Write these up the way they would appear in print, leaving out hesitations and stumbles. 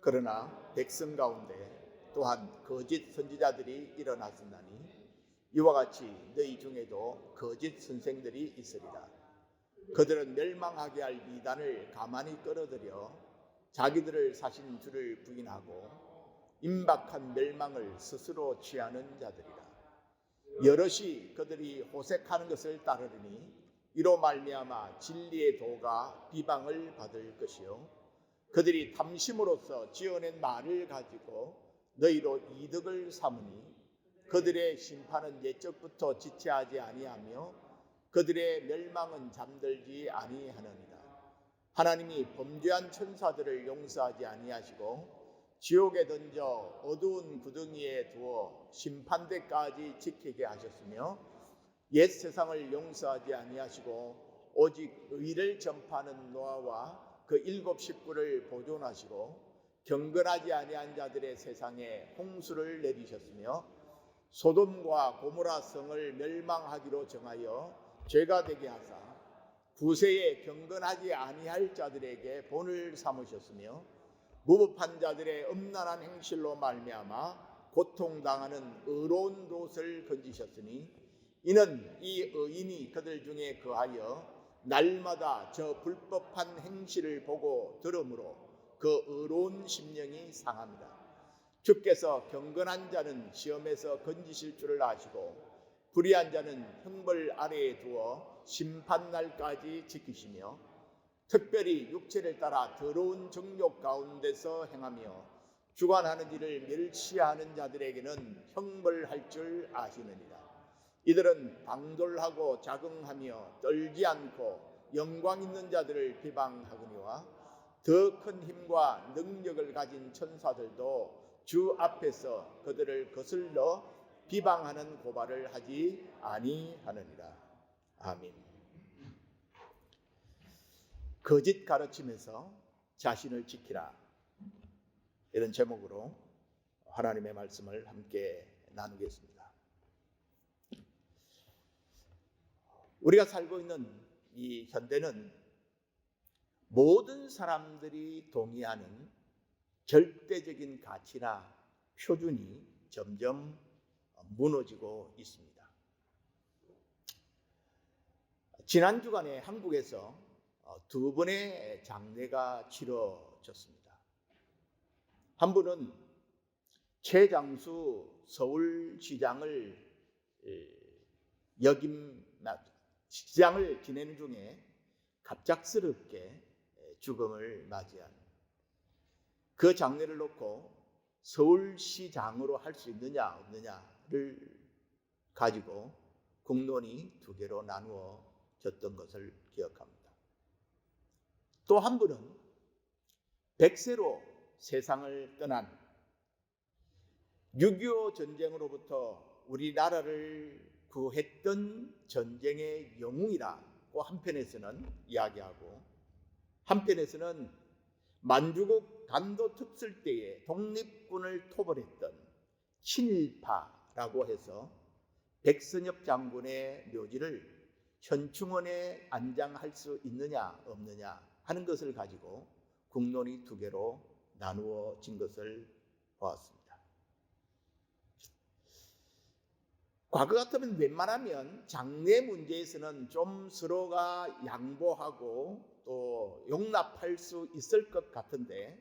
그러나 백성 가운데 또한 거짓 선지자들이 일어났으나니 이와 같이 너희 중에도 거짓 선생들이 있으리라. 그들은 멸망하게 할 이단을 가만히 끌어들여 자기들을 사신 주를 부인하고 임박한 멸망을 스스로 취하는 자들이라. 여럿이 그들이 호색하는 것을 따르리니 이로 말미암아 진리의 도가 비방을 받을 것이요 그들이 탐심으로써 지어낸 말을 가지고 너희로 이득을 삼으니 그들의 심판은 옛적부터 지체하지 아니하며 그들의 멸망은 잠들지 아니하느니라. 하나님이 범죄한 천사들을 용서하지 아니하시고 지옥에 던져 어두운 구덩이에 두어 심판대까지 지키게 하셨으며 옛 세상을 용서하지 아니하시고 오직 의를 전파하는 노아와 그 7 식구를 보존하시고 경건하지 아니한 자들의 세상에 홍수를 내리셨으며 소돔과 고모라 성을 멸망하기로 정하여 죄가 되게 하사 구세에 경건하지 아니할 자들에게 본을 삼으셨으며 무법한 자들의 음란한 행실로 말미암아 고통당하는 의로운 롯을 건지셨으니 이는 이 의인이 그들 중에 거하여 날마다 저 불법한 행실을 보고 들으므로 그 의로운 심령이 상합니다. 주께서 경건한 자는 시험에서 건지실 줄을 아시고 불의한 자는 형벌 아래에 두어 심판날까지 지키시며 특별히 육체를 따라 더러운 정욕 가운데서 행하며 주관하는 일을 멸시하는 자들에게는 형벌할 줄 아시느니라. 이들은 방돌하고 자긍하며 떨지 않고 영광 있는 자들을 비방하거니와 더 큰 힘과 능력을 가진 천사들도 주 앞에서 그들을 거슬러 비방하는 고발을 하지 아니하느니라. 아멘. 거짓 가르침에서 자신을 지키라, 이런 제목으로 하나님의 말씀을 함께 나누겠습니다. 우리가 살고 있는 이 현대는 모든 사람들이 동의하는 절대적인 가치나 표준이 점점 무너지고 있습니다. 지난 주간에 한국에서 2번의 장례가 치러졌습니다. 한 분은 최장수 서울시장을 시장을 지내는 중에 갑작스럽게 죽음을 맞이한, 그 장례를 놓고 서울시장으로 할 수 있느냐 없느냐를 가지고 국론이 2개로 나누어졌던 것을 기억합니다. 또 한 분은 100세로 세상을 떠난 6.25 전쟁으로부터 우리나라를 구했던 전쟁의 영웅이라고 한편에서는 이야기하고, 한편에서는 만주국 단도특설 때에 독립군을 토벌했던 친일파라고 해서 백선엽 장군의 묘지를 현충원에 안장할 수 있느냐 없느냐 하는 것을 가지고 국론이 2개로 나누어진 것을 보았습니다. 과거 같으면 웬만하면 장례 문제에서는 좀 서로가 양보하고 또 용납할 수 있을 것 같은데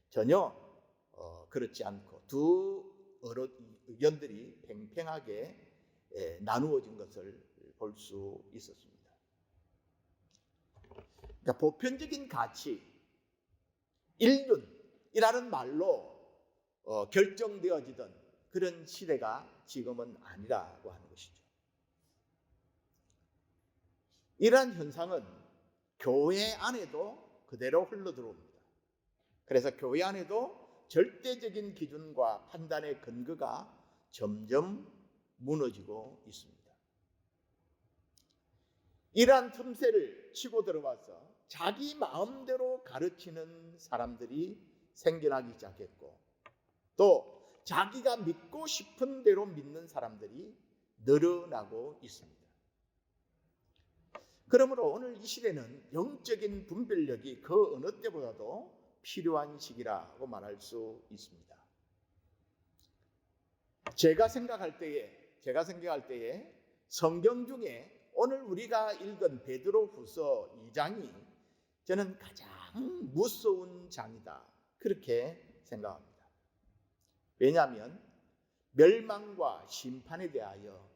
전혀 그렇지 않고 두 의견들이 팽팽하게 나누어진 것을 볼 수 있었습니다. 그러니까 보편적인 가치, 인륜이라는 말로 결정되어지던 그런 시대가 지금은 아니라고 하는 것이죠. 이러한 현상은 교회 안에도 그대로 흘러들어옵니다. 그래서 교회 안에도 절대적인 기준과 판단의 근거가 점점 무너지고 있습니다. 이러한 틈새를 치고 들어와서 자기 마음대로 가르치는 사람들이 생겨나기 시작했고, 또 자기가 믿고 싶은 대로 믿는 사람들이 늘어나고 있습니다. 그러므로 오늘 이 시대는 영적인 분별력이 그 어느 때보다도 필요한 시기라고 말할 수 있습니다. 제가 생각할 때에 성경 중에 오늘 우리가 읽은 베드로후서 2장이 저는 가장 무서운 장이다, 그렇게 생각합니다. 왜냐하면 멸망과 심판에 대하여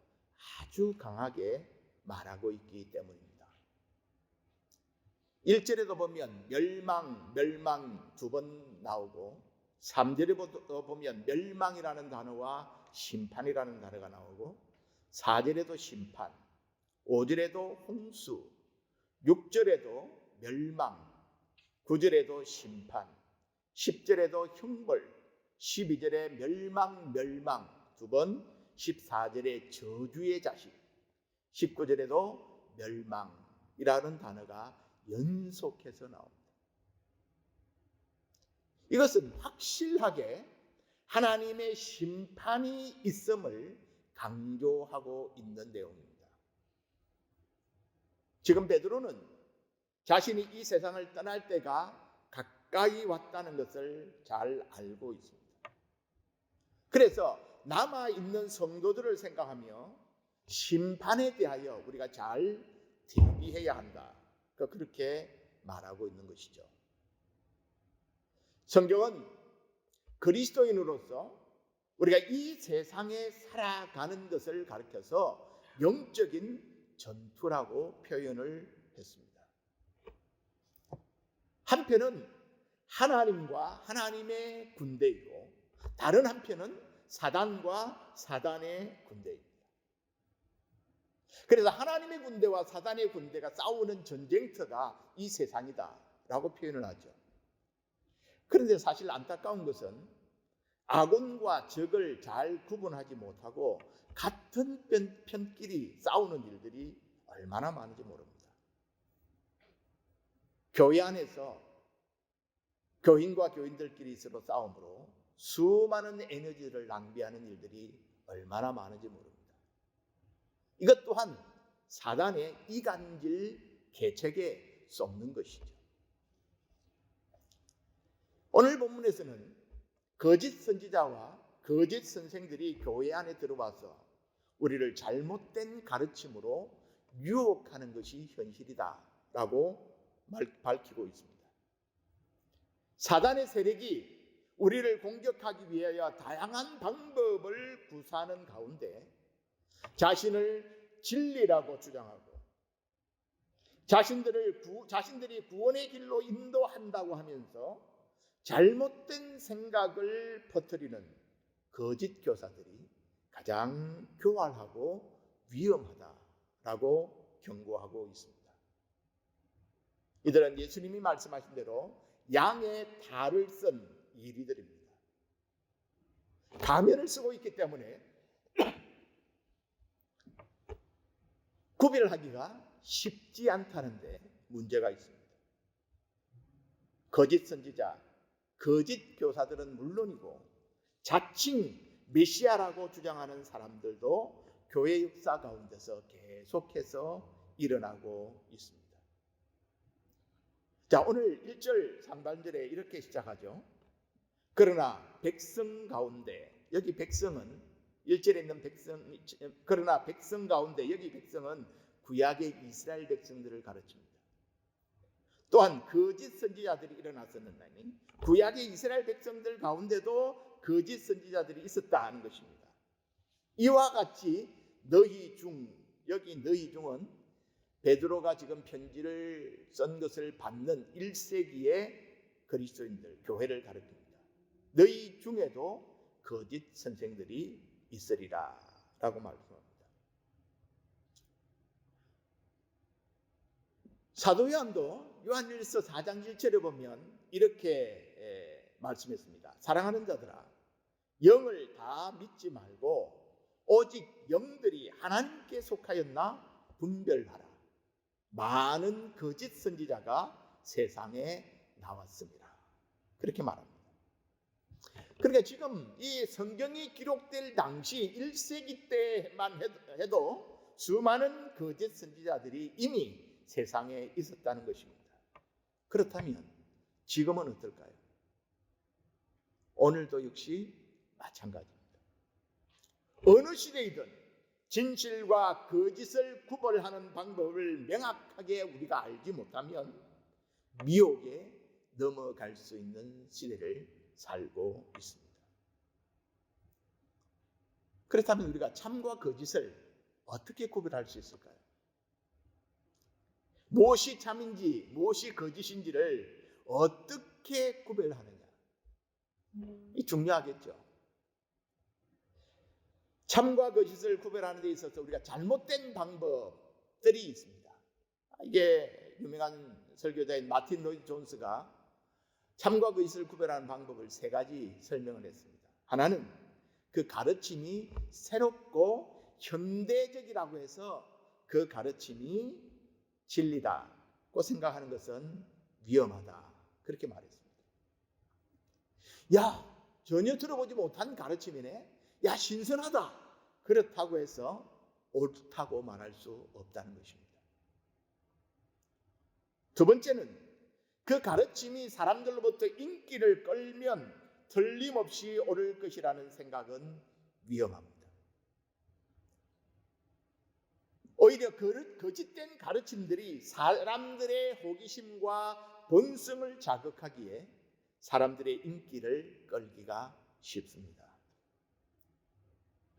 아주 강하게 말하고 있기 때문입니다. 1절에도 보면 멸망 두 번 나오고, 3절에도 보면 멸망이라는 단어와 심판이라는 단어가 나오고, 4절에도 심판, 5절에도 홍수, 6절에도 멸망, 9절에도 심판, 10절에도 형벌, 12절에 멸망 두 번, 14절에 저주의 자식, 19절에도 멸망이라는 단어가 연속해서 나옵니다. 이것은 확실하게 하나님의 심판이 있음을 강조하고 있는 내용입니다. 지금 베드로는 자신이 이 세상을 떠날 때가 가까이 왔다는 것을 잘 알고 있습니다. 그래서 남아있는 성도들을 생각하며 심판에 대하여 우리가 잘 대비해야 한다, 그렇게 말하고 있는 것이죠. 성경은 그리스도인으로서 우리가 이 세상에 살아가는 것을 가르쳐서 영적인 전투라고 표현을 했습니다. 한편은 하나님과 하나님의 군대이고, 다른 한편은 사단과 사단의 군대입니다. 그래서 하나님의 군대와 사단의 군대가 싸우는 전쟁터가 이 세상이다 라고 표현을 하죠. 그런데 사실 안타까운 것은 악원과 적을 잘 구분하지 못하고 같은 편끼리 싸우는 일들이 얼마나 많은지 모릅니다. 교회 안에서 교인과 교인들끼리 서로 싸움으로 수많은 에너지를 낭비하는 일들이 얼마나 많은지 모릅니다. 이것 또한 사단의 이간질 계책에 썩는 것이죠. 오늘 본문에서는 거짓 선지자와 거짓 선생들이 교회 안에 들어와서 우리를 잘못된 가르침으로 유혹하는 것이 현실이다라고 밝히고 있습니다. 사단의 세력이 우리를 공격하기 위하여 다양한 방법을 구사하는 가운데 자신을 진리라고 주장하고 자신들이 구원의 길로 인도한다고 하면서 잘못된 생각을 퍼뜨리는 거짓 교사들이 가장 교활하고 위험하다라고 경고하고 있습니다. 이들은 예수님이 말씀하신 대로 양의 탈을 쓴 이리들입니다. 가면을 쓰고 있기 때문에 구별하기가 쉽지 않다는데 문제가 있습니다. 거짓 선지자, 거짓 교사들은 물론이고 자칭 메시아라고 주장하는 사람들도 교회 역사 가운데서 계속해서 일어나고 있습니다. 자, 오늘 1절 상반절에 이렇게 시작하죠. 그러나 백성 가운데, 여기 백성은 1절에 있는 백성, 그러나 백성 가운데, 여기 백성은 구약의 이스라엘 백성들을 가르칩니다. 또한 거짓 선지자들이 일어났었느니 구약의 이스라엘 백성들 가운데도 거짓 선지자들이 있었다는 것입니다. 이와 같이 너희 중, 여기 너희 중은 베드로가 지금 편지를 쓴 것을 받는 1세기의 그리스도인들, 교회를 가르칩니다. 너희 중에도 거짓 선생들이 있으리라 라고 말씀합니다. 사도 요한도 요한일서 4장 1절에 보면 이렇게 말씀했습니다. 사랑하는 자들아, 영을 다 믿지 말고 오직 영들이 하나님께 속하였나 분별하라. 많은 거짓 선지자가 세상에 나왔습니다. 그렇게 말합니다. 그러니까 지금 이 성경이 기록될 당시 1세기 때만 해도 수많은 거짓 선지자들이 이미 세상에 있었다는 것입니다. 그렇다면 지금은 어떨까요? 오늘도 역시 마찬가지입니다. 어느 시대이든 진실과 거짓을 구별하는 방법을 명확하게 우리가 알지 못하면 미혹에 넘어갈 수 있는 시대를 살고 있습니다. 그렇다면 우리가 참과 거짓을 어떻게 구별할 수 있을까요? 무엇이 참인지 무엇이 거짓인지를 어떻게 구별하느냐, 이 중요하겠죠. 참과 거짓을 구별하는 데 있어서 우리가 잘못된 방법들이 있습니다. 이게 유명한 설교자인 마틴 로이드 존스가 참과 거짓을 구별하는 방법을 3가지 설명을 했습니다. 하나는 그 가르침이 새롭고 현대적이라고 해서 그 가르침이 진리다고 생각하는 것은 위험하다, 그렇게 말했습니다. 야, 전혀 들어보지 못한 가르침이네, 야, 신선하다, 그렇다고 해서 옳다고 말할 수 없다는 것입니다. 두 번째는 그 가르침이 사람들로부터 인기를 끌면 틀림없이 옳을 것이라는 생각은 위험합니다. 오히려 거짓된 가르침들이 사람들의 호기심과 본성을 자극하기에 사람들의 인기를 끌기가 쉽습니다.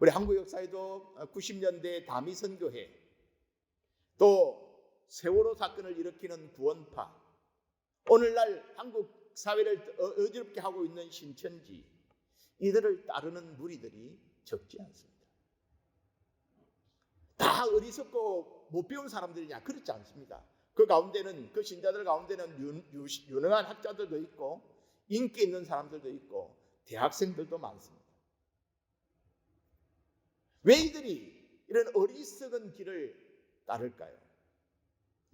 우리 한국 역사에도 90년대 다미선교회, 또 세월호 사건을 일으키는 구원파, 오늘날 한국 사회를 어지럽게 하고 있는 신천지, 이들을 따르는 무리들이 적지 않습니다. 다 어리석고 못 배운 사람들이냐? 그렇지 않습니다. 그 가운데는, 그 신자들 가운데는 유능한 학자들도 있고 인기 있는 사람들도 있고 대학생들도 많습니다. 왜 이들이 이런 어리석은 길을 따를까요?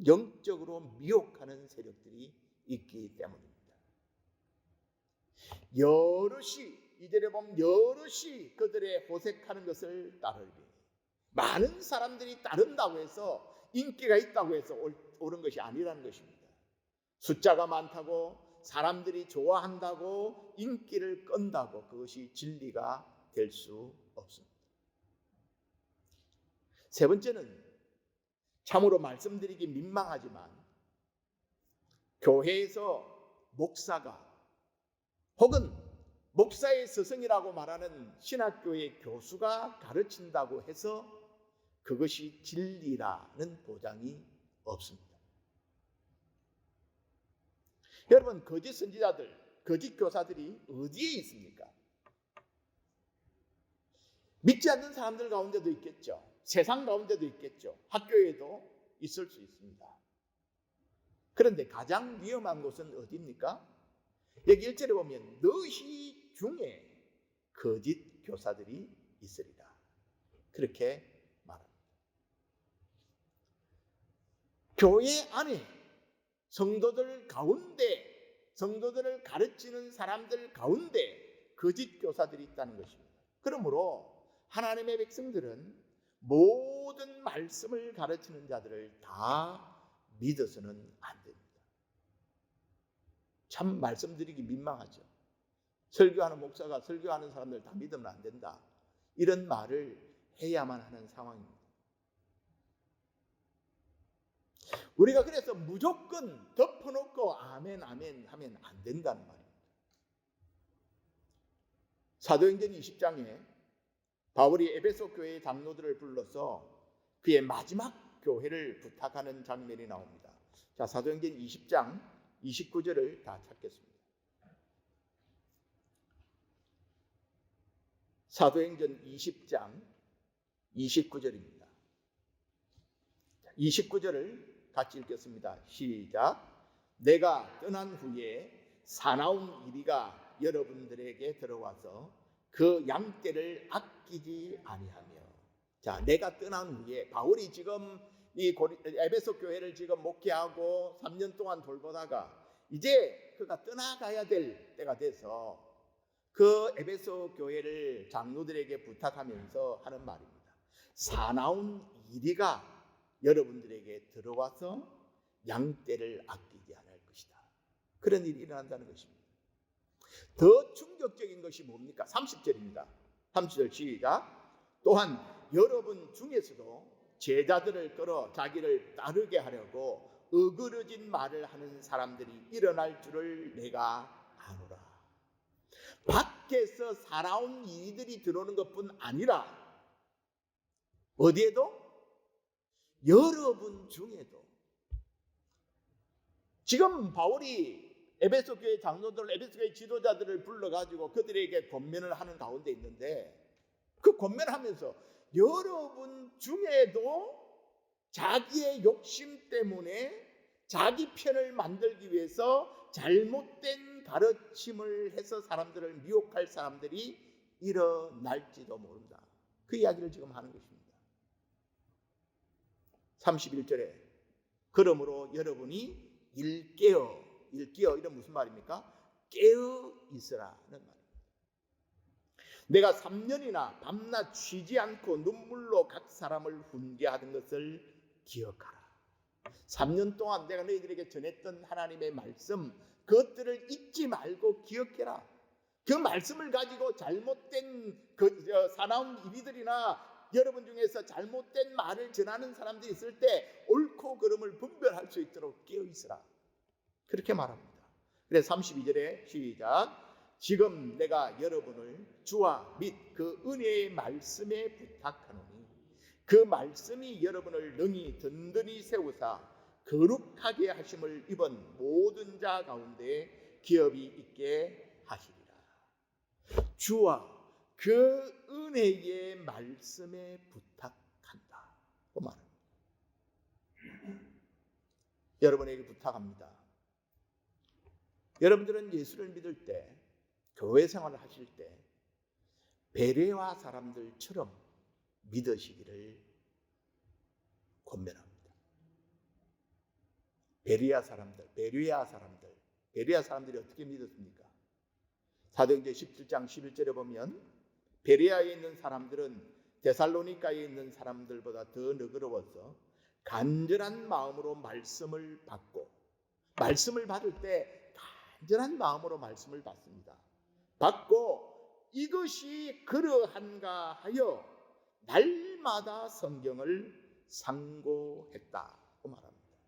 영적으로 미혹하는 세력들이 있기 때문입니다. 이들에 보면 여럿이 그들의 호색하는 것을 따르게, 많은 사람들이 따른다고 해서, 인기가 있다고 해서 옳은 것이 아니라는 것입니다. 숫자가 많다고, 사람들이 좋아한다고, 인기를 끈다고 그것이 진리가 될 수 없습니다. 세 번째는 참으로 말씀드리기 민망하지만 교회에서 목사가 혹은 목사의 스승이라고 말하는 신학교의 교수가 가르친다고 해서 그것이 진리라는 보장이 없습니다. 여러분, 거짓 선지자들, 거짓 교사들이 어디에 있습니까? 믿지 않는 사람들 가운데도 있겠죠. 세상 가운데도 있겠죠. 학교에도 있을 수 있습니다. 그런데 가장 위험한 곳은 어디입니까? 여기 1절에 보면 너희 중에 거짓 교사들이 있으리라, 그렇게 말합니다. 교회 안에 성도들 가운데, 성도들을 가르치는 사람들 가운데 거짓 교사들이 있다는 것입니다. 그러므로 하나님의 백성들은 모든 말씀을 가르치는 자들을 다 믿어서는 안 됩니다. 참 말씀드리기 민망하죠. 설교하는 목사가 설교하는 사람들 다 믿으면 안 된다, 이런 말을 해야만 하는 상황입니다. 우리가 그래서 무조건 덮어놓고 아멘 아멘 하면 안 된다는 말입니다. 사도행전 20장에 바울이 에베소 교회의 장로들을 불러서 그의 마지막 교회를 부탁하는 장면이 나옵니다. 자, 사도행전 20장 29절을 다 찾겠습니다. 사도행전 20장 29절입니다. 29절을 같이 읽겠습니다. 시작. 내가 떠난 후에 사나운 이리가 여러분들에게 들어와서 그 양떼를 아끼지 아니하며. 자, 내가 떠난 후에, 바울이 지금 이 에베소 교회를 지금 목회하고 3년 동안 돌보다가 이제 그가 떠나가야 될 때가 돼서 그 에베소 교회를 장로들에게 부탁하면서 하는 말입니다. 사나운 이리가 여러분들에게 들어와서 양떼를 아끼지 않을 것이다. 그런 일이 일어난다는 것입니다. 더 충격적인 것이 뭡니까? 30절입니다. 30절 시작. 또한 여러분 중에서도 제자들을 끌어 자기를 따르게 하려고 어그러진 말을 하는 사람들이 일어날 줄을 내가 아노라. 밖에서 살아온 이들이 들어오는 것뿐 아니라 어디에도? 여러분 중에도. 지금 바울이 에베소 교회 장로들, 에베소 교회 지도자들을 불러가지고 그들에게 권면을 하는 가운데 있는데, 그 권면하면서 여러분 중에도 자기의 욕심 때문에 자기 편을 만들기 위해서 잘못된 가르침을 해서 사람들을 미혹할 사람들이 일어날지도 모른다. 그 이야기를 지금 하는 것입니다. 31절에 그러므로 여러분이 일깨어 이런 무슨 말입니까? 깨어 있으라는 말입니다. 내가 3년이나 밤낮 쉬지 않고 눈물로 각 사람을 훈계하던 것을 기억하라. 3년 동안 내가 너희들에게 전했던 하나님의 말씀, 그것들을 잊지 말고 기억해라. 그 말씀을 가지고 잘못된 사나운 이리들이나 여러분 중에서 잘못된 말을 전하는 사람들이 있을 때 옳고 그름을 분별할 수 있도록 깨어 있으라. 그렇게 말합니다. 그래서 32절에 시작. 지금 내가 여러분을 주와 및 그 은혜의 말씀에 부탁하노니 그 말씀이 여러분을 능히 든든히 세우사 거룩하게 하심을 입은 모든 자 가운데 기업이 있게 하시리라. 주와 그 은혜의 말씀에 부탁한다. 그 말입니다. 여러분에게 부탁합니다. 여러분들은 예수를 믿을 때, 교회 생활을 하실 때 베레아 사람들처럼 믿으시기를 권면합니다. 베레아 사람들이 어떻게 믿었습니까? 사도행전 17장 11절에 보면 베레아에 있는 사람들은 데살로니가에 있는 사람들보다 더 너그러워서 간절한 마음으로 말씀을 받고, 말씀을 받을 때 간절한 마음으로 말씀을 받습니다. 받고 이것이 그러한가 하여 날마다 성경을 상고했다고 말합니다.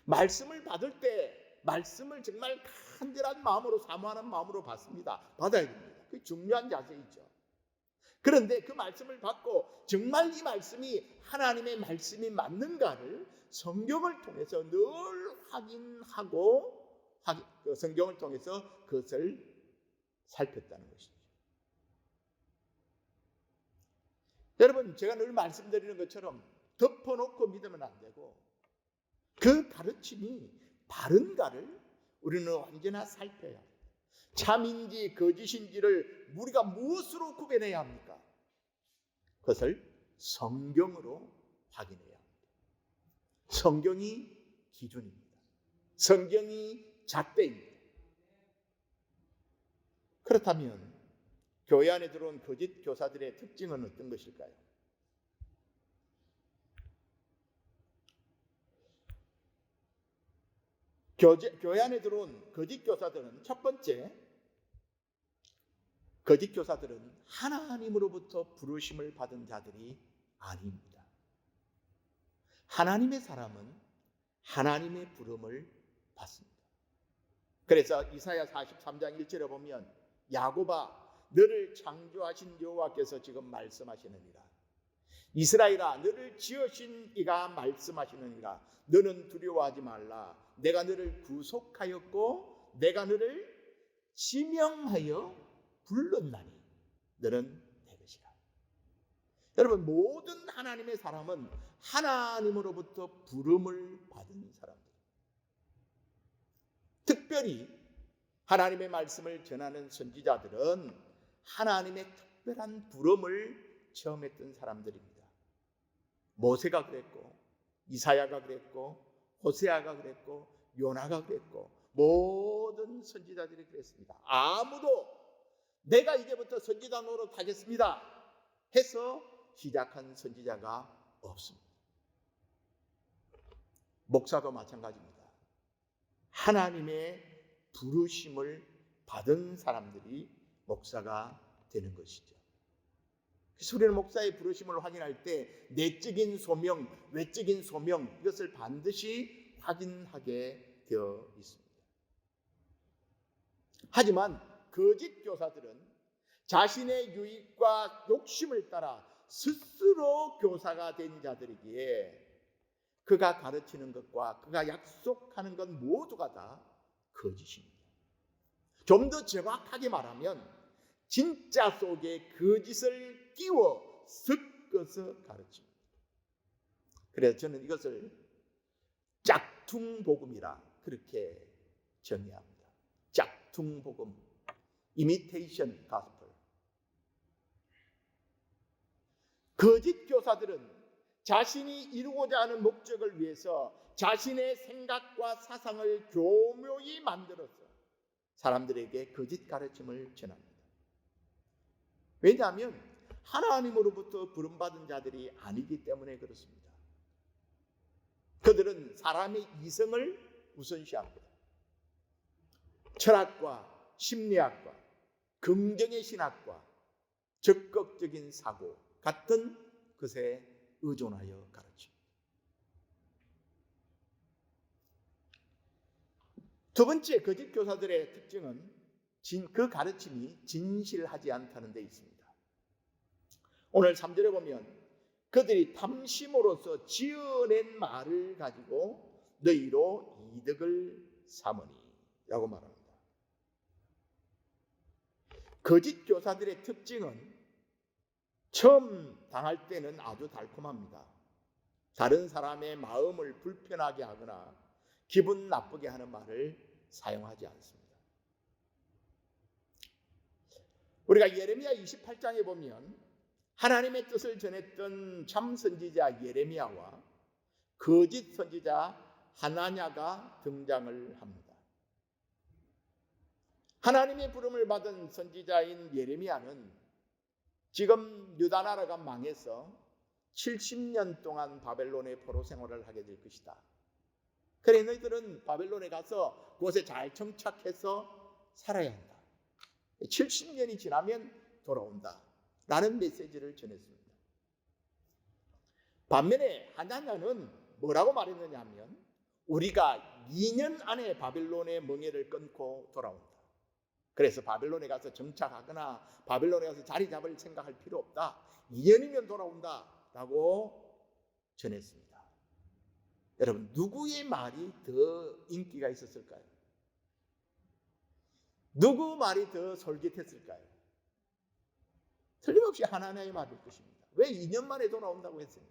말씀을 받을 때 말씀을 정말 간절한 마음으로, 사모하는 마음으로 받습니다. 받아야 됩니다. 그게 중요한 자세이죠. 그런데 그 말씀을 받고 정말 이 말씀이 하나님의 말씀이 맞는가를 성경을 통해서 늘 확인하고, 성경을 통해서 그것을 살폈다는 것이죠. 여러분, 제가 늘 말씀드리는 것처럼 덮어놓고 믿으면 안 되고, 그 가르침이 바른가를 우리는 언제나 살펴야 합니다. 참인지 거짓인지를 우리가 무엇으로 구별해야 합니까? 그것을 성경으로 확인해야 합니다. 성경이 기준입니다. 성경이 잣대입니다. 그렇다면 교회 안에 들어온 거짓 교사들의 특징은 어떤 것일까요? 교회 안에 들어온 거짓 교사들은, 첫 번째, 거짓 교사들은 하나님으로부터 부르심을 받은 자들이 아닙니다. 하나님의 사람은 하나님의 부름을 받습니다. 그래서 이사야 43장 1절에 보면 야곱아 너를 창조하신 여호와께서 지금 말씀하시느니라. 이스라엘아 너를 지으신 이가 말씀하시느니라. 너는 두려워하지 말라. 내가 너를 구속하였고 내가 너를 지명하여 불렀나니 너는 내 것이라. 여러분, 모든 하나님의 사람은 하나님으로부터 부름을 받은 사람들. 특별히 하나님의 말씀을 전하는 선지자들은 하나님의 특별한 부름을 체험했던 사람들입니다. 모세가 그랬고, 이사야가 그랬고, 호세아가 그랬고, 요나가 그랬고, 모든 선지자들이 그랬습니다. 아무도 내가 이제부터 선지자 노릇 하겠습니다 해서 시작한 선지자가 없습니다. 목사도 마찬가지입니다. 하나님의 부르심을 받은 사람들이 목사가 되는 것이죠. 그래서 우리는 목사의 부르심을 확인할 때 내적인 소명, 외적인 소명 이것을 반드시 확인하게 되어 있습니다. 하지만 거짓 교사들은 자신의 유익과 욕심을 따라 스스로 교사가 된 자들이기에 그가 가르치는 것과 그가 약속하는 것 모두가 다 거짓입니다. 좀 더 정확하게 말하면 진짜 속에 거짓을 끼워 섞어서 가르칩니다. 그래서 저는 이것을 짝퉁복음이라 그렇게 정의합니다. 짝퉁복음, imitation gospel. 거짓 교사들은 자신이 이루고자 하는 목적을 위해서 자신의 생각과 사상을 교묘히 만들어서 사람들에게 거짓 가르침을 전합니다. 왜냐하면 하나님으로부터 부름받은 자들이 아니기 때문에 그렇습니다. 그들은 사람의 이성을 우선시합니다. 철학과 심리학과 긍정의 신학과 적극적인 사고 같은 것에 의존하여 가르칩니다. 두 번째 거짓 교사들의 특징은 그 가르침이 진실하지 않다는 데 있습니다. 오늘 3절에 보면 그들이 탐심으로써 지어낸 말을 가지고 너희로 이득을 삼으니 라고 말합니다. 거짓 교사들의 특징은 처음 당할 때는 아주 달콤합니다. 다른 사람의 마음을 불편하게 하거나 기분 나쁘게 하는 말을 사용하지 않습니다. 우리가 예레미야 28장에 보면 하나님의 뜻을 전했던 참 선지자 예레미야와 거짓 선지자 하나냐가 등장을 합니다. 하나님의 부름을 받은 선지자인 예레미야는 지금 유다 나라가 망해서 70년 동안 바벨론의 포로 생활을 하게 될 것이다. 그래 너희들은 바벨론에 가서 그곳에 잘 정착해서 살아야 한다. 70년이 지나면 돌아온다. 라는 메시지를 전했습니다. 반면에 하나냐는 뭐라고 말했느냐 하면 우리가 2년 안에 바벨론의 멍에를 끊고 돌아온다. 그래서 바벨론에 가서 정착하거나 바벨론에 가서 자리 잡을 생각할 필요 없다. 2년이면 돌아온다. 라고 전했습니다. 여러분 누구의 말이 더 인기가 있었을까요? 누구 말이 더 솔깃했을까요? 틀림없이 하나님의 말일 것입니다. 왜 2년 만에 돌아온다고 했어요?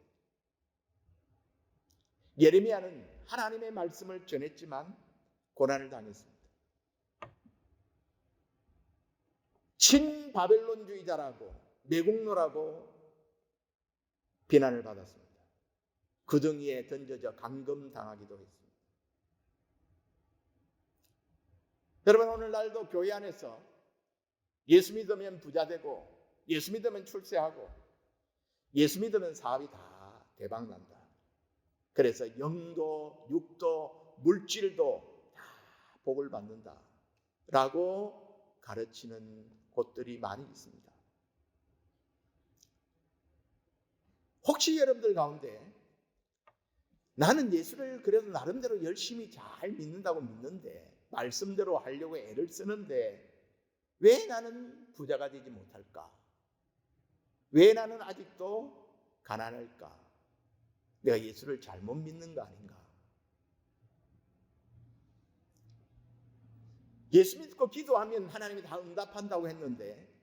예레미야는 하나님의 말씀을 전했지만 고난을 당했습니다. 친바벨론주의자라고 매국노라고 비난을 받았습니다. 구덩이에 던져져 감금당하기도 했습니다. 여러분 오늘날도 교회 안에서 예수 믿으면 부자 되고 예수 믿으면 출세하고 예수 믿으면 사업이 다 대박난다. 그래서 영도 육도 물질도 다 복을 받는다 라고 가르치는 곳들이 많이 있습니다. 혹시 여러분들 가운데 나는 예수를 그래도 나름대로 열심히 잘 믿는다고 믿는데 말씀대로 하려고 애를 쓰는데 왜 나는 부자가 되지 못할까? 왜 나는 아직도 가난할까? 내가 예수를 잘못 믿는 거 아닌가? 예수 믿고 기도하면 하나님이 다 응답한다고 했는데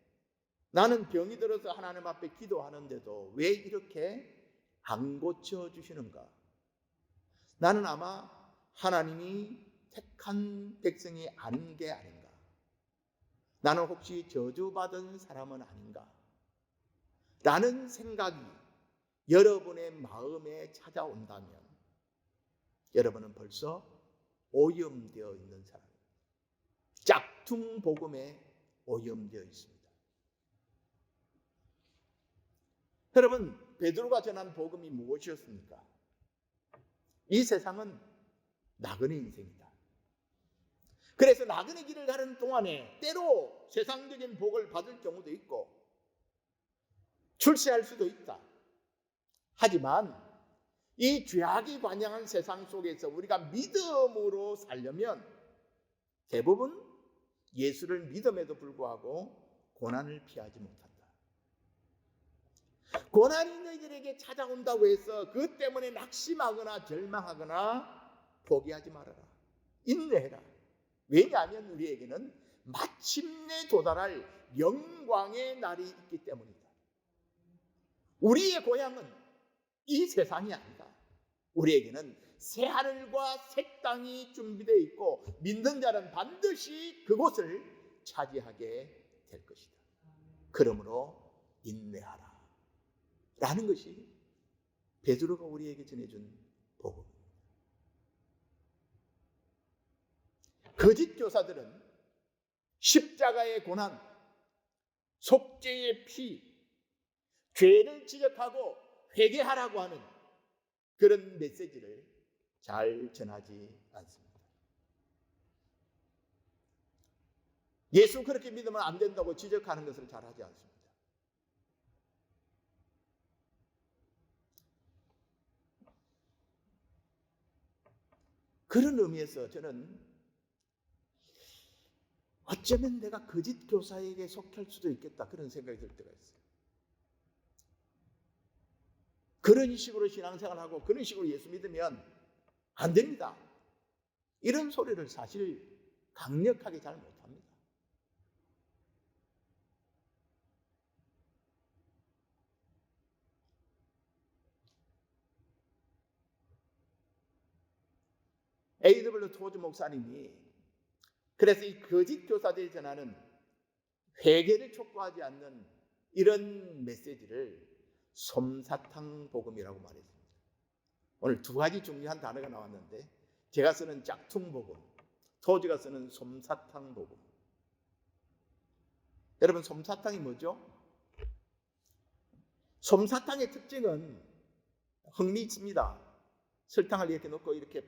나는 병이 들어서 하나님 앞에 기도하는데도 왜 이렇게 안 고쳐주시는가? 나는 아마 하나님이 택한 백성이 아닌 게 아닌가? 나는 혹시 저주받은 사람은 아닌가? 라는 생각이 여러분의 마음에 찾아온다면 여러분은 벌써 오염되어 있는 사람입니다. 짝퉁 복음에 오염되어 있습니다. 여러분 베드로가 전한 복음이 무엇이었습니까? 이 세상은 나그네 인생이다. 그래서 나그네 길을 가는 동안에 때로 세상적인 복을 받을 경우도 있고 출세할 수도 있다. 하지만 이 죄악이 관영한 세상 속에서 우리가 믿음으로 살려면 대부분 예수를 믿음에도 불구하고 고난을 피하지 못한다. 고난이 너희들에게 찾아온다고 해서 그 때문에 낙심하거나 절망하거나 포기하지 말아라. 인내해라. 왜냐하면 우리에게는 마침내 도달할 영광의 날이 있기 때문이다. 우리의 고향은 이 세상이 아니다. 우리에게는 새 하늘과 새 땅이 준비되어 있고 믿는 자는 반드시 그곳을 차지하게 될 것이다. 그러므로 인내하라 라는 것이 베드로가 우리에게 전해준 복음입니다. 거짓 교사들은 십자가의 고난, 속죄의 피, 죄를 지적하고 회개하라고 하는 그런 메시지를 잘 전하지 않습니다. 예수 그렇게 믿으면 안 된다고 지적하는 것을 잘 하지 않습니다. 그런 의미에서 저는 어쩌면 내가 거짓 교사에게 속할 수도 있겠다 그런 생각이 들 때가 있어요. 그런 식으로 신앙생활하고 그런 식으로 예수 믿으면 안 됩니다. 이런 소리를 사실 강력하게 잘 못합니다. A.W. 토즈 목사님이 그래서 이 거짓 교사들이 전하는 회개를 촉구하지 않는 이런 메시지를 솜사탕 복음이라고 말했습니다. 오늘 두 가지 중요한 단어가 나왔는데 제가 쓰는 짝퉁 복음, 토지가 쓰는 솜사탕 복음. 여러분 솜사탕이 뭐죠? 솜사탕의 특징은 흥미있습니다. 설탕을 이렇게 넣고 이렇게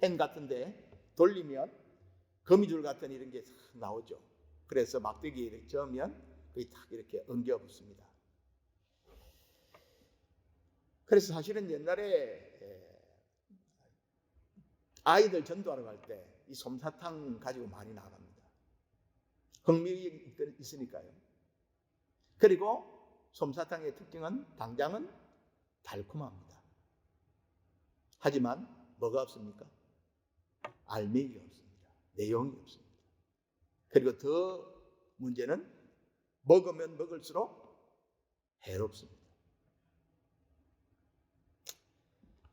펜 같은데 돌리면 거미줄 같은 이런 게 나오죠. 그래서 막대기에 이렇게 저으면 거기 딱 이렇게 엉겨 붙습니다. 그래서 사실은 옛날에 아이들 전도하러 갈 때 이 솜사탕 가지고 많이 나갑니다. 흥미 있으니까요. 그리고 솜사탕의 특징은 당장은 달콤합니다. 하지만 뭐가 없습니까? 알맹이가 없습니다. 내용이 없습니다. 그리고 더 문제는 먹으면 먹을수록 해롭습니다.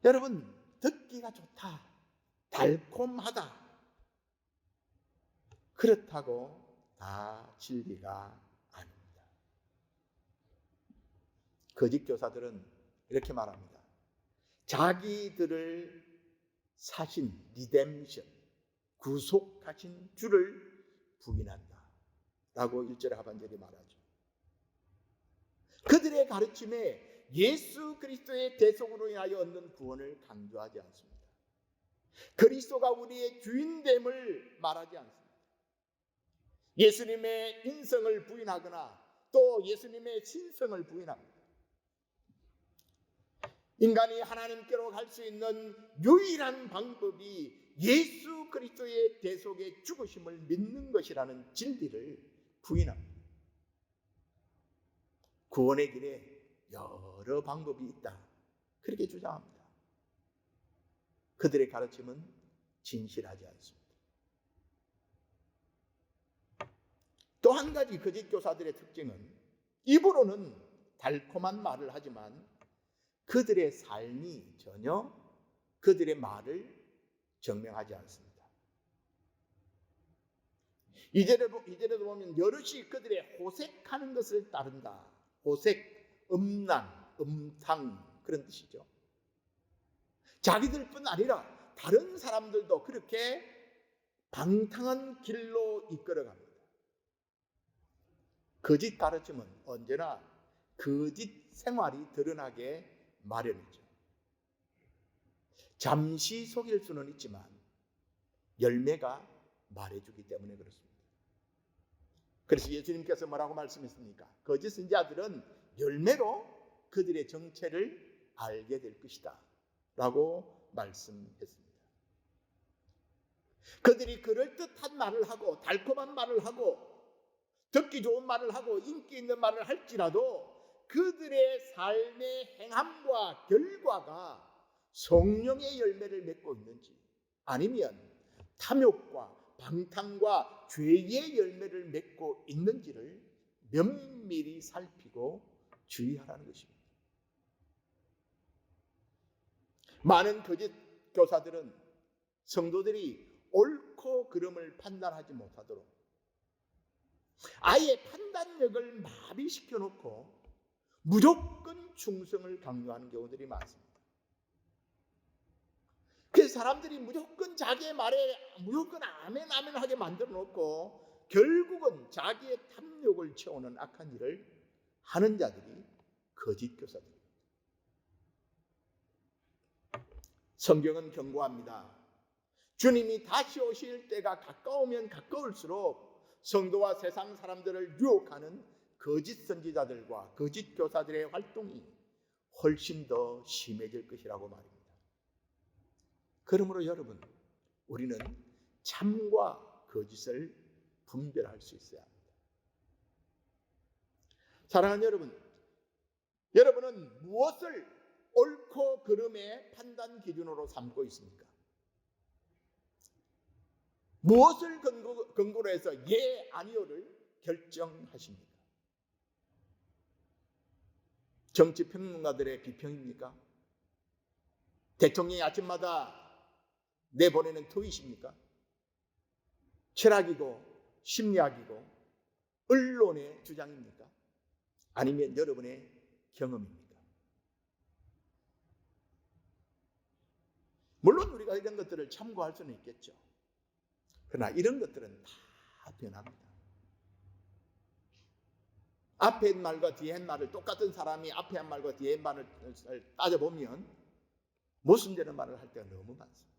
여러분 듣기가 좋다, 달콤하다, 그렇다고 다 진리가 아닙니다. 거짓 교사들은 이렇게 말합니다. 자기들을 사신 리뎀션, 구속하신 주를 부인한다 라고 1절의 하반절이 말하죠. 그들의 가르침에 예수 그리스도의 대속으로 인하여 얻는 구원을 강조하지 않습니다. 그리스도가 우리의 주인됨을 말하지 않습니다. 예수님의 인성을 부인하거나 또 예수님의 신성을 부인합니다. 인간이 하나님께로 갈 수 있는 유일한 방법이 예수 그리스도의 대속의 죽으심을 믿는 것이라는 진리를 부인합니다. 구원의 길에 여러 방법이 있다, 그렇게 주장합니다. 그들의 가르침은 진실하지 않습니다. 또 한 가지 거짓 교사들의 특징은 입으로는 달콤한 말을 하지만 그들의 삶이 전혀 그들의 말을 증명하지 않습니다. 이제라도 보면 여럿이 그들의 호색하는 것을 따른다. 호색, 음란, 음탕 그런 뜻이죠. 자기들뿐 아니라 다른 사람들도 그렇게 방탕한 길로 이끌어갑니다. 거짓 가르침은 언제나 거짓 생활이 드러나게 마련이죠. 잠시 속일 수는 있지만 열매가 말해주기 때문에 그렇습니다. 그래서 예수님께서 뭐라고 말씀했습니까? 거짓 선지자들은 열매로 그들의 정체를 알게 될 것이다 라고 말씀했습니다. 그들이 그럴듯한 말을 하고 달콤한 말을 하고 듣기 좋은 말을 하고 인기 있는 말을 할지라도 그들의 삶의 행함과 결과가 성령의 열매를 맺고 있는지 아니면 탐욕과 방탕과 죄의 열매를 맺고 있는지를 면밀히 살피고 주의하라는 것입니다. 많은 거짓 교사들은 성도들이 옳고 그름을 판단하지 못하도록 아예 판단력을 마비시켜 놓고 무조건 충성을 강요하는 경우들이 많습니다. 그래서 사람들이 무조건 자기의 말에 무조건 아멘 아멘 하게 만들어 놓고 결국은 자기의 탐욕을 채우는 악한 일을 하는 자들이 거짓 교사들입니다. 성경은 경고합니다. 주님이 다시 오실 때가 가까우면 가까울수록 성도와 세상 사람들을 유혹하는 거짓 선지자들과 거짓 교사들의 활동이 훨씬 더 심해질 것이라고 말입니다. 그러므로 여러분, 우리는 참과 거짓을 분별할 수 있어야 합니다. 사랑하는 여러분, 여러분은 무엇을 옳고 그름의 판단 기준으로 삼고 있습니까? 무엇을 근거로 해서 예, 아니요를 결정하십니까? 정치평론가들의 비평입니까? 대통령이 아침마다 내보내는 트윗입니까? 철학이고 심리학이고 언론의 주장입니까? 아니면 여러분의 경험입니까? 물론 우리가 이런 것들을 참고할 수는 있겠죠. 그러나 이런 것들은 다 변합니다. 앞에 말과 뒤에 말을 똑같은 사람이 앞에 한 말과 뒤에 말을 따져보면 모순되는 말을 할 때가 너무 많습니다.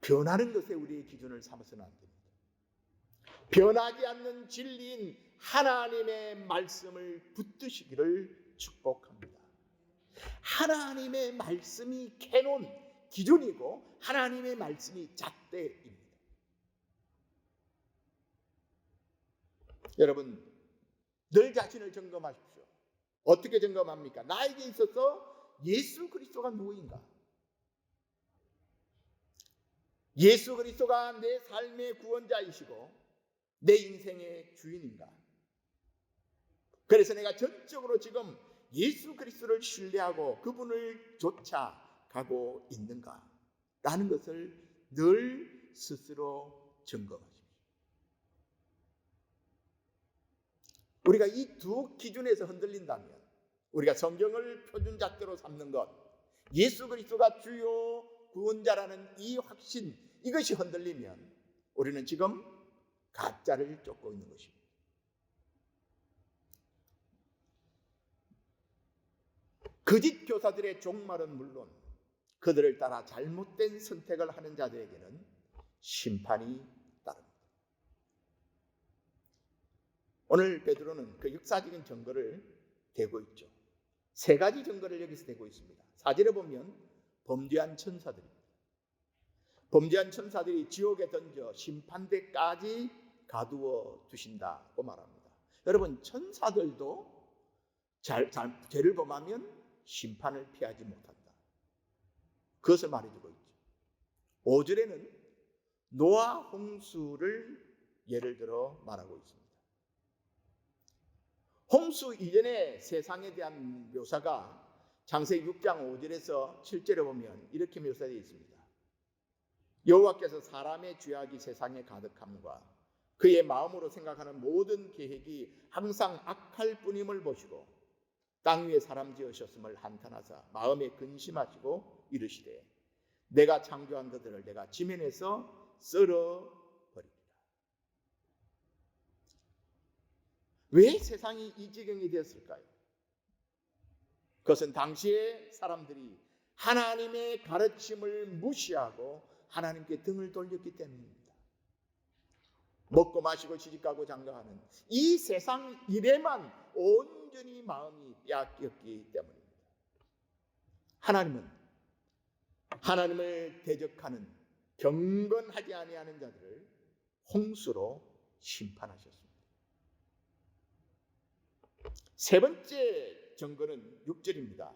변하는 것에 우리의 기준을 삼아서는 안 됩니다. 변하지 않는 진리인 하나님의 말씀을 붙드시기를 축복합니다. 하나님의 말씀이 캐논, 기준이고 하나님의 말씀이 잣대입니다. 여러분, 늘 자신을 점검하십시오. 어떻게 점검합니까? 나에게 있어서 예수 그리스도가 누구인가? 예수 그리스도가 내 삶의 구원자이시고 내 인생의 주인인가? 그래서 내가 전적으로 지금 예수 그리스도를 신뢰하고 그분을 쫓아가고 있는가? 라는 것을 늘 스스로 점검하십시오. 우리가 이 두 기준에서 흔들린다면 우리가 성경을 표준잣대로 삼는 것, 예수 그리스도가 주요 구원자라는 이 확신, 이것이 흔들리면 우리는 지금 가짜를 쫓고 있는 것입니다. 거짓 교사들의 종말은 물론 그들을 따라 잘못된 선택을 하는 자들에게는 심판이 따릅니다. 오늘 베드로는 그 역사적인 증거를 대고 있죠. 세 가지 증거를 여기서 대고 있습니다. 4절에 보면 범죄한 천사들입니다. 범죄한 천사들이 지옥에 던져 심판대까지 가두어 두신다고 말합니다. 여러분, 천사들도 죄를 범하면 심판을 피하지 못한다. 그것을 말해주고 있죠. 5절에는 노아 홍수를 예를 들어 말하고 있습니다. 홍수 이전의 세상에 대한 묘사가 창세기 6장 5절에서 7절에 보면 이렇게 묘사되어 있습니다. 여호와께서 사람의 죄악이 세상에 가득함과 그의 마음으로 생각하는 모든 계획이 항상 악할 뿐임을 보시고 땅 위에 사람 지으셨음을 한탄하사 마음에 근심하시고 이르시되 내가 창조한 그들을 내가 지면에서 썰어버리리라. 왜 세상이 이 지경이 되었을까요? 그것은 당시의 사람들이 하나님의 가르침을 무시하고 하나님께 등을 돌렸기 때문입니다. 먹고 마시고 시집가고 장가하는 이 세상 일에만 온전히 마음이 빼앗겼기 때문입니다. 하나님은 하나님을 대적하는 경건하지 아니하는 자들을 홍수로 심판하셨습니다. 세 번째 증거는 6절입니다.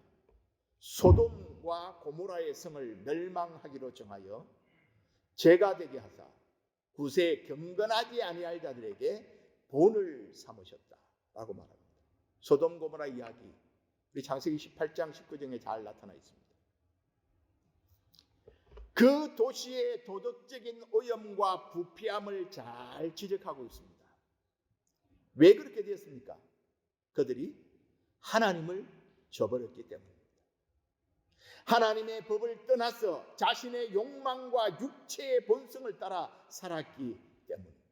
소돔과 고모라의 성을 멸망하기로 정하여 죄가 되게 하사 구세 경건하지 아니할 자들에게 본을 삼으셨다라고 말합니다. 소돔 고모라 이야기 우리 창세기 18장 19절에 잘 나타나 있습니다. 그 도시의 도덕적인 오염과 부패함을 잘 지적하고 있습니다. 왜 그렇게 되었습니까? 그들이 하나님을 저버렸기 때문입니다. 하나님의 법을 떠나서 자신의 욕망과 육체의 본성을 따라 살았기 때문입니다.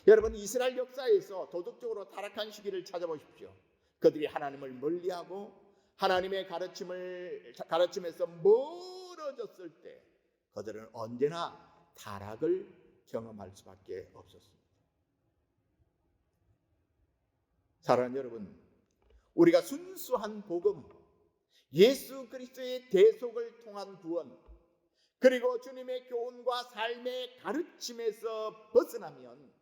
여러분, 이스라엘 역사에서 도덕적으로 타락한 시기를 찾아보십시오. 그들이 하나님을 멀리하고 하나님의 가르침에서 멀어졌을 때 그들은 언제나 타락을 경험할 수밖에 없었습니다. 사랑하는 여러분, 우리가 순수한 복음, 예수 그리스도의 대속을 통한 구원, 그리고 주님의 교훈과 삶의 가르침에서 벗어나면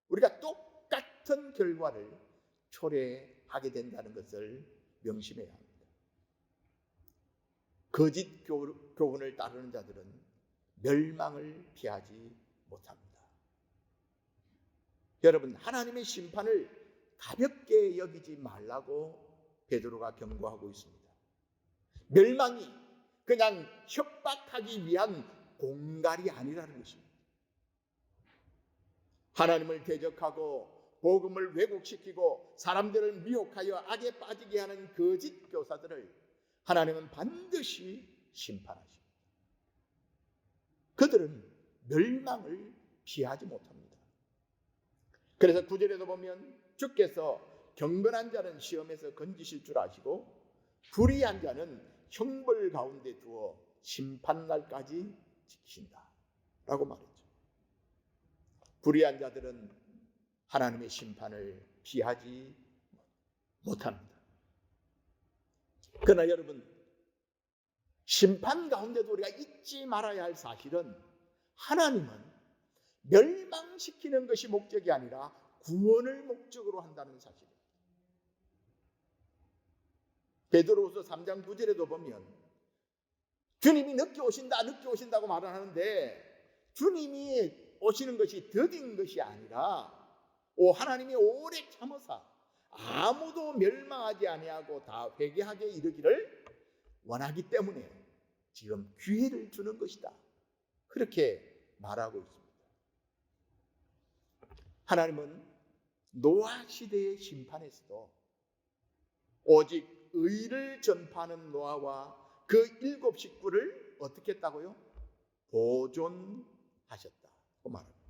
우리가 똑같은 결과를 초래하게 된다는 것을 명심해야 합니다. 거짓 교훈을 따르는 자들은 멸망을 피하지 못합니다. 여러분, 하나님의 심판을 가볍게 여기지 말라고 베드로가 경고하고 있습니다. 멸망이 그냥 협박하기 위한 공갈이 아니라는 것입니다. 하나님을 대적하고 복음을 왜곡시키고 사람들을 미혹하여 악에 빠지게 하는 거짓 교사들을 하나님은 반드시 심판하십니다. 그들은 멸망을 피하지 못합니다. 그래서 9절에도 보면 주께서 경건한 자는 시험에서 건지실 줄 아시고 불의한 자는 형벌 가운데 두어 심판날까지 지키신다 라고 말했죠. 불의한 자들은 하나님의 심판을 피하지 못합니다. 그러나 여러분, 심판 가운데도 우리가 잊지 말아야 할 사실은 하나님은 멸망시키는 것이 목적이 아니라 구원을 목적으로 한다는 사실입니다. 베드로후서 3장 9절에도 보면 주님이 늦게 오신다고 말을 하는데 주님이 오시는 것이 더딘 것이 아니라 하나님이 오래 참으사 아무도 멸망하지 아니하고 다 회개하게 이르기를 원하기 때문에 지금 기회를 주는 것이다. 그렇게 말하고 있습니다. 하나님은 노아 시대의 심판에서도 오직 의를 전파하는 노아와 그 7 식구를 어떻게 했다고요? 보존하셨다고 말합니다.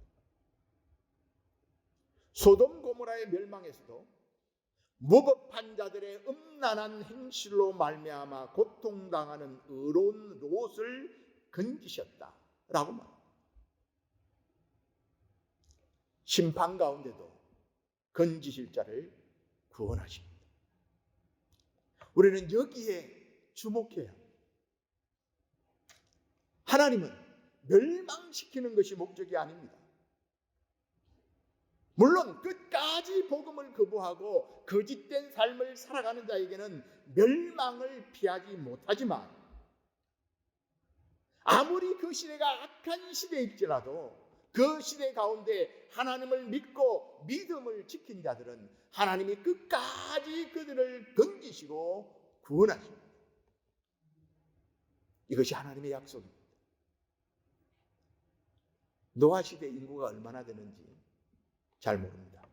소돔 고모라의 멸망에서도 무법한 자들의 음란한 행실로 말미암아 고통당하는 의로운 롯을 건지셨다라고 말합니다. 심판 가운데도 건지실 자를 구원하십니다. 우리는 여기에 주목해야 합니다. 하나님은 멸망시키는 것이 목적이 아닙니다. 물론 끝까지 복음을 거부하고 거짓된 삶을 살아가는 자에게는 멸망을 피하지 못하지만 아무리 그 시대가 악한 시대일지라도 그 시대 가운데 하나님을 믿고 믿음을 지킨 자들은 하나님이 끝까지 그들을 건지시고 구원하십니다. 이것이 하나님의 약속입니다. 노아 시대 인구가 얼마나 되는지 잘 모릅니다.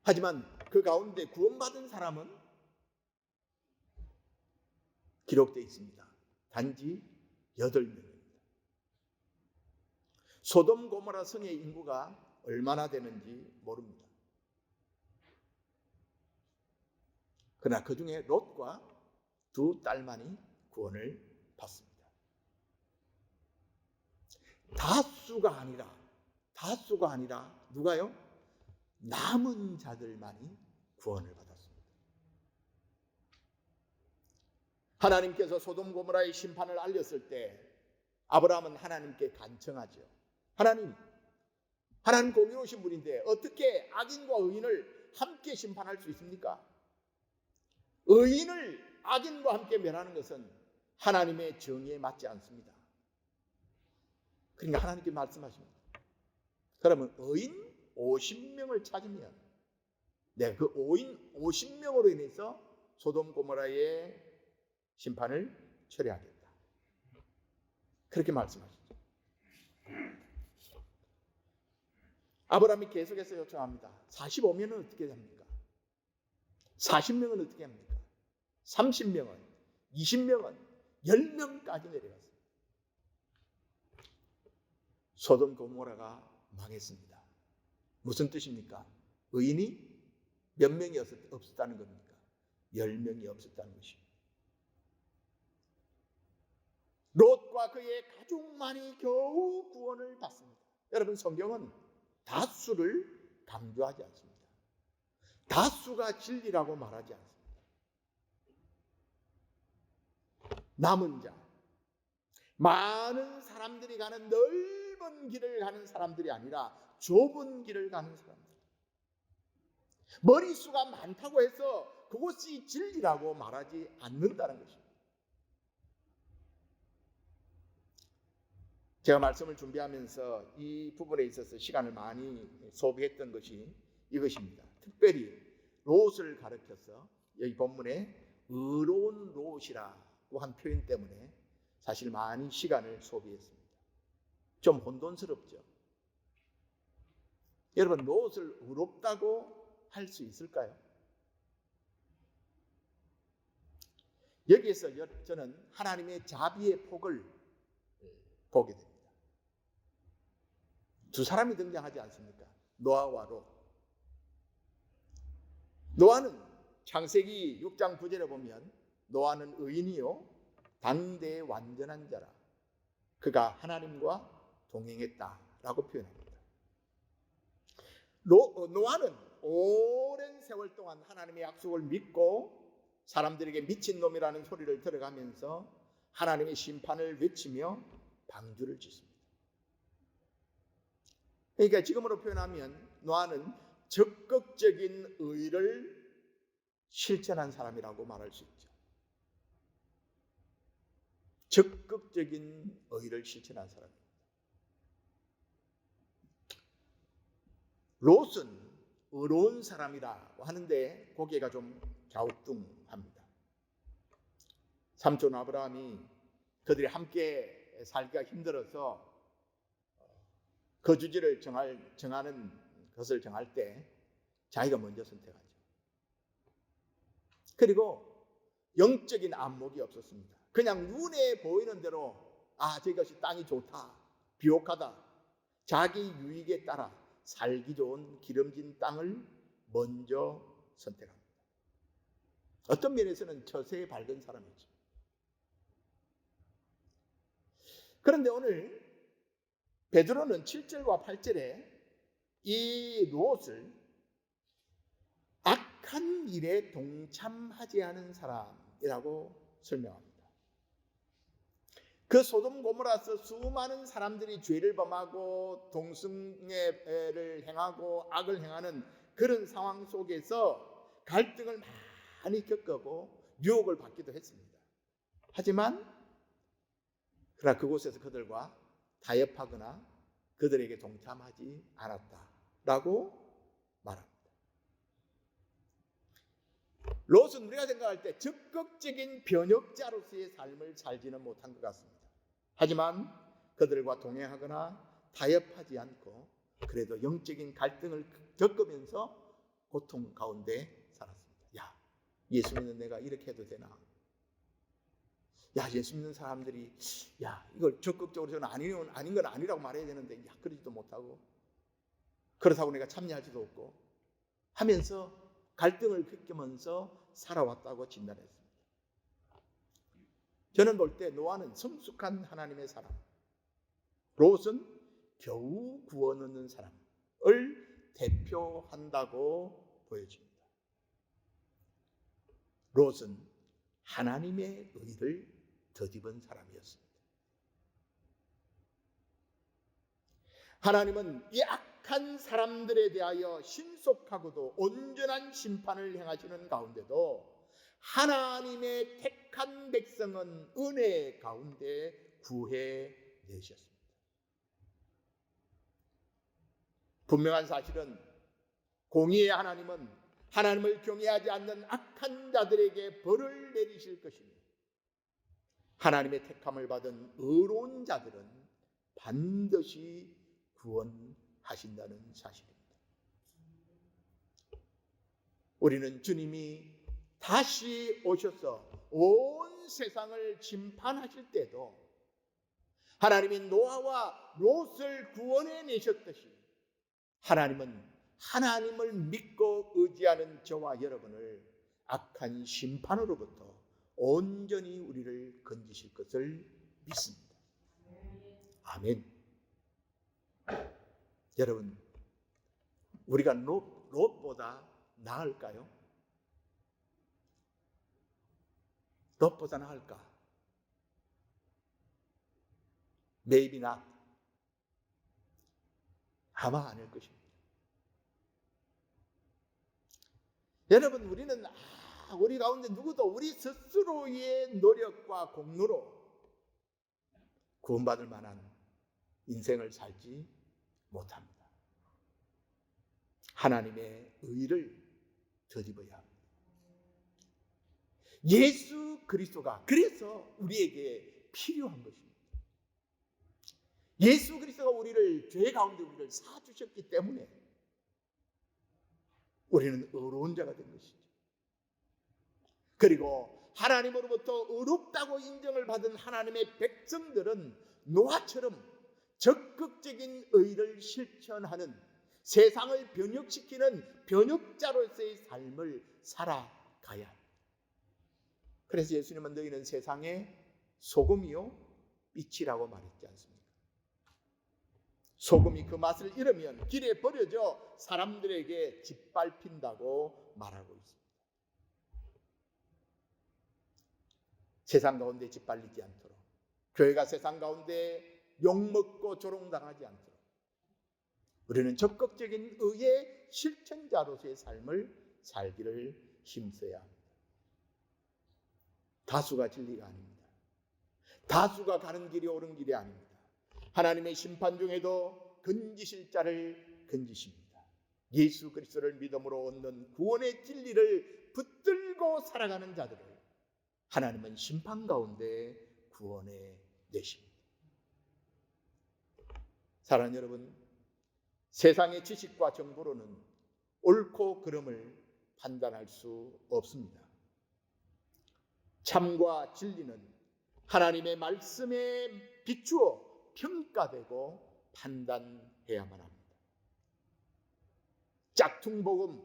하지만 그 가운데 구원받은 사람은 기록되어 있습니다. 단지 8명입니다. 소돔 고모라 성의 인구가 얼마나 되는지 모릅니다. 그러나 그 중에 롯과 두 딸만이 구원을 받습니다. 다수가 아니라 누가요? 남은 자들만이 구원을 받았습니다. 하나님께서 소돔 고모라의 심판을 알렸을 때 아브라함은 하나님께 간청하죠. 하나님 공의로우신 분인데 어떻게 악인과 의인을 함께 심판할 수 있습니까? 의인을 악인과 함께 멸하는 것은 하나님의 정의에 맞지 않습니다. 그러니까 하나님께 말씀하십니다. 그러면 의인 50명을 찾으면 내가 그 의인 50명으로 인해서 소돔 고모라의 심판을 처리하겠다. 그렇게 말씀하시죠. 아브라함이 계속해서 요청합니다. 45명은 어떻게 합니까? 40명은 어떻게 합니까? 30명은, 20명은, 10명까지 내려갔습니다. 소돔 고모라가 망했습니다. 무슨 뜻입니까? 의인이 몇 명이 없었다는 겁니까? 10명이 없었다는 것입니다. 롯과 그의 가족만이 겨우 구원을 받습니다. 여러분, 성경은 다수를 강조하지 않습니다. 다수가 진리라고 말하지 않습니다. 남은 자, 많은 사람들이 가는 넓은 길을 가는 사람들이 아니라 좁은 길을 가는 사람들. 머릿수가 많다고 해서 그것이 진리라고 말하지 않는다는 것입니다. 제가 말씀을 준비하면서 이 부분에 있어서 시간을 많이 소비했던 것이 이것입니다. 특별히 롯을 가르쳐서 여기 본문에 의로운 롯이라고 한 표현 때문에 사실 많이 시간을 소비했습니다. 좀 혼돈스럽죠. 여러분, 롯을 의롭다고 할 수 있을까요? 여기에서 저는 하나님의 자비의 폭을 보게 됩니다. 두 사람이 등장하지 않습니까? 노아와 롯. 노아는 창세기 6장 9절에 보면 노아는 의인이요 당대의 완전한 자라 그가 하나님과 동행했다라고 표현합니다. 노아는 오랜 세월 동안 하나님의 약속을 믿고 사람들에게 미친놈이라는 소리를 들어가면서 하나님의 심판을 외치며 방주를 짓습니다. 그러니까 지금으로 표현하면 노아는 적극적인 의를 실천한 사람이라고 말할 수 있죠. 적극적인 의를 실천한 사람입니다. 롯은 의로운 사람이라고 하는데 고개가 좀 갸우뚱합니다. 삼촌 아브라함이 그들이 함께 살기가 힘들어서 거주지를 정하는 것을 정할 때 자기가 먼저 선택하죠. 그리고 영적인 안목이 없었습니다. 그냥 눈에 보이는 대로 저것이 땅이 좋다, 비옥하다, 자기 유익에 따라 살기 좋은 기름진 땅을 먼저 선택합니다. 어떤 면에서는 처세에 밝은 사람이죠. 그런데 오늘 베드로는 7절과 8절에 이 롯을 악한 일에 동참하지 않은 사람이라고 설명합니다. 그 소돔 고모라서 수많은 사람들이 죄를 범하고 동승애를 행하고 악을 행하는 그런 상황 속에서 갈등을 많이 겪고 유혹을 받기도 했습니다. 하지만 그러나 그곳에서 그들과 타협하거나 그들에게 동참하지 않았다라고 말합니다. 롯은 우리가 생각할 때 적극적인 변혁자로서의 삶을 살지는 못한 것 같습니다. 하지만 그들과 동행하거나 타협하지 않고 그래도 영적인 갈등을 겪으면서 고통 가운데 살았습니다. 예수 믿는 내가 이렇게 해도 되나? 예수 믿는 사람들이 이걸 적극적으로 저는 아닌 건 아니라고 말해야 되는데 그러지도 못하고 그렇다고 내가 참여하지도 없고 하면서 갈등을 겪으면서 살아왔다고 진단했습니다. 저는 볼 때 노아는 성숙한 하나님의 사람, 롯은 겨우 구원 얻는 사람을 대표한다고 보여집니다. 롯은 하나님의 의를 덧입은 사람이었습니다. 하나님은 이 악한 사람들에 대하여 신속하고도 온전한 심판을 행하시는 가운데도 하나님의 택한 백성은 은혜 가운데 구해내셨습니다. 분명한 사실은 공의의 하나님은 하나님을 경외하지 않는 악한 자들에게 벌을 내리실 것이며 하나님의 택함을 받은 의로운 자들은 반드시 구원하신다는 사실입니다. 우리는 주님이 다시 오셔서 온 세상을 심판하실 때도 하나님이 노아와 롯을 구원해 내셨듯이 하나님은 하나님을 믿고 의지하는 저와 여러분을 악한 심판으로부터 온전히 우리를 건지실 것을 믿습니다. 아멘. 여러분, 우리가 롯보다 나을까요? 롯보다 나을까? Maybe not. 아마 아닐 것입니다. 여러분, 우리는 우리 가운데 누구도 우리 스스로의 노력과 공로로 구원받을 만한 인생을 살지 못합니다. 하나님의 의를 덧입어야 합니다. 예수 그리스도가 그래서 우리에게 필요한 것입니다. 예수 그리스도가 우리를 죄 가운데 우리를 사주셨기 때문에 우리는 의로운 자가 된 것이죠. 그리고 하나님으로부터 의롭다고 인정을 받은 하나님의 백성들은 노아처럼 적극적인 의를 실천하는 세상을 변혁시키는 변혁자로서의 삶을 살아가야 합니다. 그래서 예수님은 너희는 세상의 소금이요 빛이라고 말했지 않습니까? 소금이 그 맛을 잃으면 길에 버려져 사람들에게 짓밟힌다고 말하고 있습니다. 세상 가운데 짓밟리지 않도록, 교회가 세상 가운데 욕먹고 조롱당하지 않도록 우리는 적극적인 의의 실천자로서의 삶을 살기를 힘써야 합니다. 다수가 진리가 아닙니다. 다수가 가는 길이 옳은 길이 아닙니다. 하나님의 심판 중에도 건지실 자를 건지십니다. 예수 그리스도를 믿음으로 얻는 구원의 진리를 붙들고 살아가는 자들을 하나님은 심판 가운데 구원해 내십니다. 사랑하는 여러분, 세상의 지식과 정보로는 옳고 그름을 판단할 수 없습니다. 참과 진리는 하나님의 말씀에 비추어 평가되고 판단해야만 합니다. 짝퉁복음,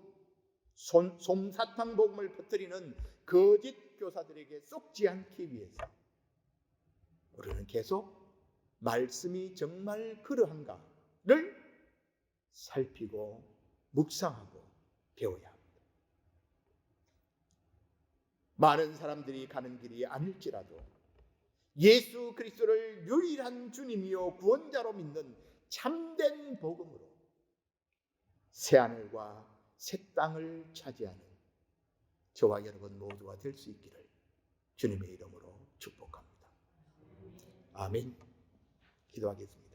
솜사탕복음을 퍼뜨리는 거짓 교사들에게 쏙지 않기 위해서 우리는 계속 말씀이 정말 그러한가를 살피고 묵상하고 배워야 합니다. 많은 사람들이 가는 길이 아닐지라도 예수 그리스도를 유일한 주님이요 구원자로 믿는 참된 복음으로 새하늘과 새 땅을 차지하는 저와 여러분 모두가 될 수 있기를 주님의 이름으로 축복합니다. 아멘. 기도하겠습니다.